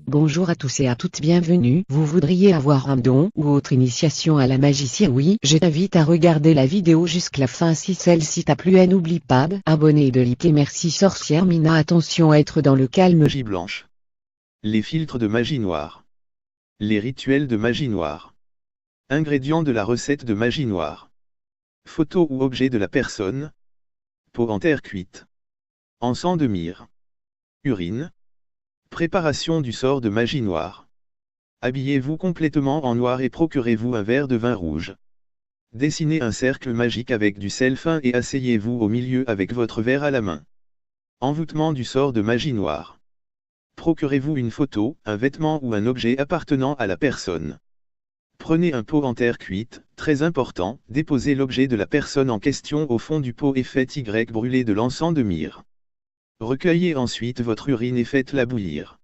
Bonjour à tous et à toutes, bienvenue. Vous voudriez avoir un don ou autre initiation à la magie? Si oui, je t'invite à regarder la vidéo jusqu'à la fin. Si celle-ci t'a plu, n'oublie pas d'abonner et de liker. Merci sorcière Mina. Attention à être dans le calme. Magie blanche. Les filtres de magie noire. Les rituels de magie noire. Ingrédients de la recette de magie noire. Photo ou objet de la personne. Peau en terre cuite. Encens de myrrhe. Urine. Préparation du sort de magie noire. Habillez-vous complètement en noir et procurez-vous un verre de vin rouge. Dessinez un cercle magique avec du sel fin et asseyez-vous au milieu avec votre verre à la main. Envoûtement du sort de magie noire. Procurez-vous une photo, un vêtement ou un objet appartenant à la personne. Prenez un pot en terre cuite, très important, déposez l'objet de la personne en question au fond du pot et faites brûler de l'encens de myrrhe. Recueillez ensuite votre urine et faites-la bouillir.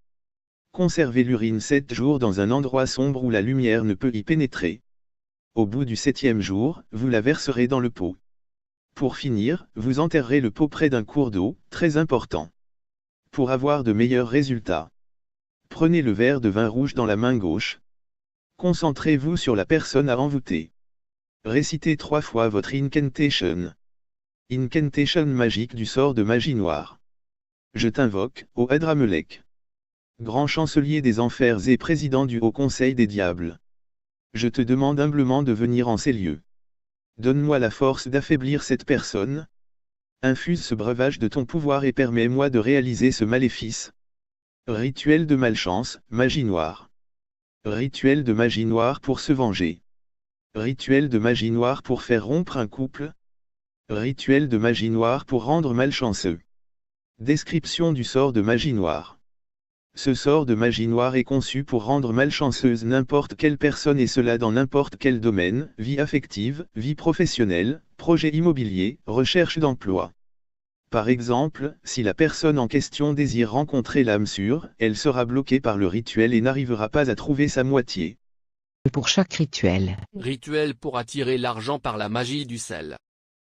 Conservez l'urine 7 jours dans un endroit sombre où la lumière ne peut y pénétrer. Au bout du 7e jour, vous la verserez dans le pot. Pour finir, vous enterrerez le pot près d'un cours d'eau, très important. Pour avoir de meilleurs résultats, prenez le verre de vin rouge dans la main gauche. Concentrez-vous sur la personne à envoûter. Récitez 3 fois votre incantation. Incantation magique du sort de magie noire. Je t'invoque, ô Adramelech, grand chancelier des enfers et président du Haut Conseil des diables. Je te demande humblement de venir en ces lieux. Donne-moi la force d'affaiblir cette personne. Infuse ce breuvage de ton pouvoir et permets-moi de réaliser ce maléfice. Rituel de malchance, magie noire. Rituel de magie noire pour se venger. Rituel de magie noire pour faire rompre un couple. Rituel de magie noire pour rendre malchanceux. Description du sort de magie noire. Ce sort de magie noire est conçu pour rendre malchanceuse n'importe quelle personne et cela dans n'importe quel domaine, vie affective, vie professionnelle, projet immobilier, recherche d'emploi. Par exemple, si la personne en question désire rencontrer l'âme sûre, elle sera bloquée par le rituel et n'arrivera pas à trouver sa moitié. Pour chaque rituel. Rituel pour attirer l'argent par la magie du sel.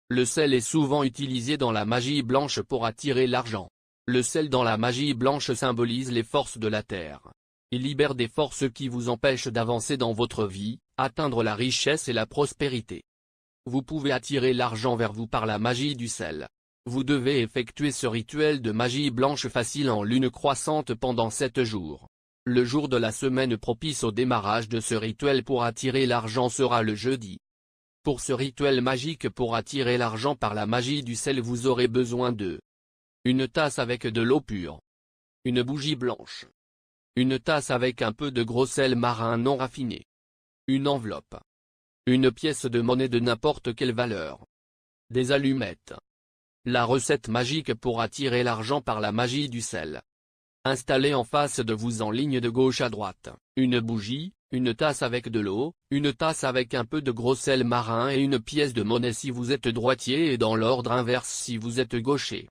Le sel est souvent utilisé dans la magie blanche pour attirer l'argent. Le sel dans la magie blanche symbolise les forces de la terre. Il libère des forces qui vous empêchent d'avancer dans votre vie, atteindre la richesse et la prospérité. Vous pouvez attirer l'argent vers vous par la magie du sel. Vous devez effectuer ce rituel de magie blanche facile en lune croissante pendant 7 jours. Le jour de la semaine propice au démarrage de ce rituel pour attirer l'argent sera le jeudi. Pour ce rituel magique pour attirer l'argent par la magie du sel, vous aurez besoin de une tasse avec de l'eau pure, une bougie blanche, une tasse avec un peu de gros sel marin non raffiné, une enveloppe, une pièce de monnaie de n'importe quelle valeur, des allumettes. La recette magique pour attirer l'argent par la magie du sel. Installez en face de vous en ligne de gauche à droite, une bougie, une tasse avec de l'eau, une tasse avec un peu de gros sel marin et une pièce de monnaie si vous êtes droitier et dans l'ordre inverse si vous êtes gaucher.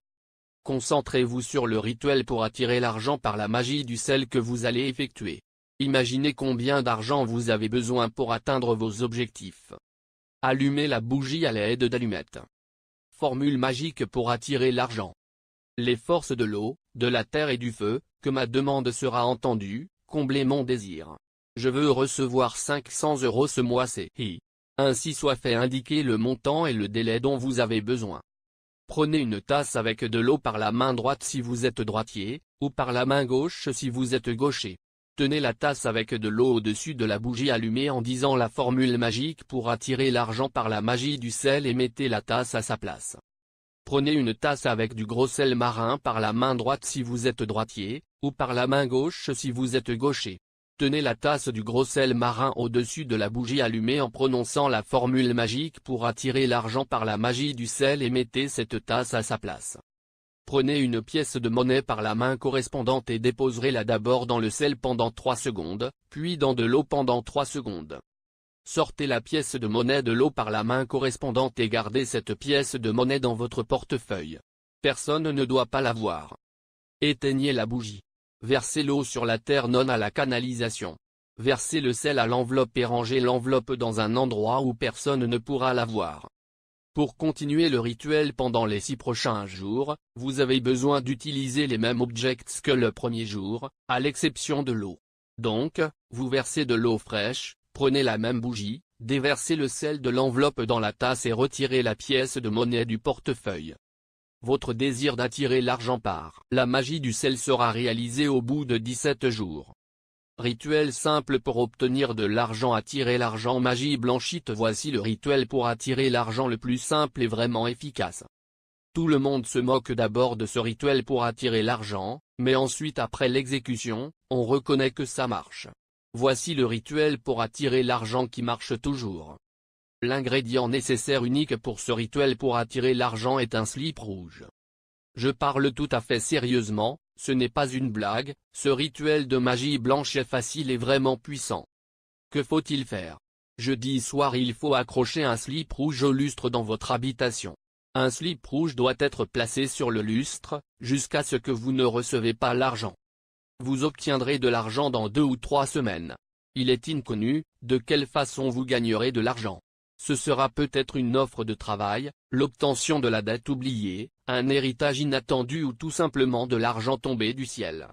Concentrez-vous sur le rituel pour attirer l'argent par la magie du sel que vous allez effectuer. Imaginez combien d'argent vous avez besoin pour atteindre vos objectifs. Allumez la bougie à l'aide d'allumettes. Formule magique pour attirer l'argent. Les forces de l'eau, de la terre et du feu, que ma demande sera entendue, comblez mon désir. Je veux recevoir 500 € ce mois-ci. Ainsi soit fait, indiquez le montant et le délai dont vous avez besoin. Prenez une tasse avec de l'eau par la main droite si vous êtes droitier, ou par la main gauche si vous êtes gaucher. Tenez la tasse avec de l'eau au-dessus de la bougie allumée en disant la formule magique pour attirer l'argent par la magie du sel et mettez la tasse à sa place. Prenez une tasse avec du gros sel marin par la main droite si vous êtes droitier, ou par la main gauche si vous êtes gaucher. Tenez la tasse du gros sel marin au-dessus de la bougie allumée en prononçant la formule magique pour attirer l'argent par la magie du sel et mettez cette tasse à sa place. Prenez une pièce de monnaie par la main correspondante et déposerez-la d'abord dans le sel pendant 3 secondes, puis dans de l'eau pendant 3 secondes. Sortez la pièce de monnaie de l'eau par la main correspondante et gardez cette pièce de monnaie dans votre portefeuille. Personne ne doit pas la voir. Éteignez la bougie. Versez l'eau sur la terre, non à la canalisation. Versez le sel à l'enveloppe et rangez l'enveloppe dans un endroit où personne ne pourra la voir. Pour continuer le rituel pendant les 6 prochains jours, vous avez besoin d'utiliser les mêmes objects que le premier jour, à l'exception de l'eau. Donc, vous versez de l'eau fraîche, prenez la même bougie, déversez le sel de l'enveloppe dans la tasse et retirez la pièce de monnaie du portefeuille. Votre désir d'attirer l'argent par la magie du sel sera réalisé au bout de 17 jours. Rituel simple pour obtenir de l'argent. Attirer l'argent. Magie blanchite. Voici le rituel pour attirer l'argent le plus simple et vraiment efficace. Tout le monde se moque d'abord de ce rituel pour attirer l'argent, mais ensuite après l'exécution, on reconnaît que ça marche. Voici le rituel pour attirer l'argent qui marche toujours. L'ingrédient nécessaire unique pour ce rituel pour attirer l'argent est un slip rouge. Je parle tout à fait sérieusement, ce n'est pas une blague, ce rituel de magie blanche est facile et vraiment puissant. Que faut-il faire? Jeudi soir, il faut accrocher un slip rouge au lustre dans votre habitation. Un slip rouge doit être placé sur le lustre, jusqu'à ce que vous ne recevez pas l'argent. Vous obtiendrez de l'argent dans 2 ou 3 semaines. Il est inconnu, de quelle façon vous gagnerez de l'argent. Ce sera peut-être une offre de travail, l'obtention de la dette oubliée, un héritage inattendu ou tout simplement de l'argent tombé du ciel.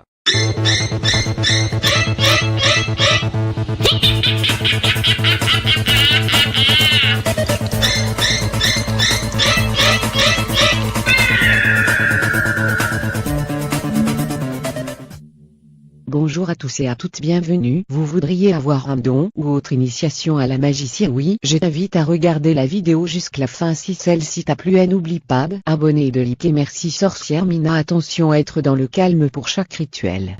Bonjour à tous et à toutes, bienvenue. Vous voudriez avoir un don ou autre initiation à la magie? Si oui, je t'invite à regarder la vidéo jusqu'à la fin. Si celle-ci t'a plu, n'oublie pas d'abonner et de liker. Merci sorcière Mina. Attention à être dans le calme pour chaque rituel.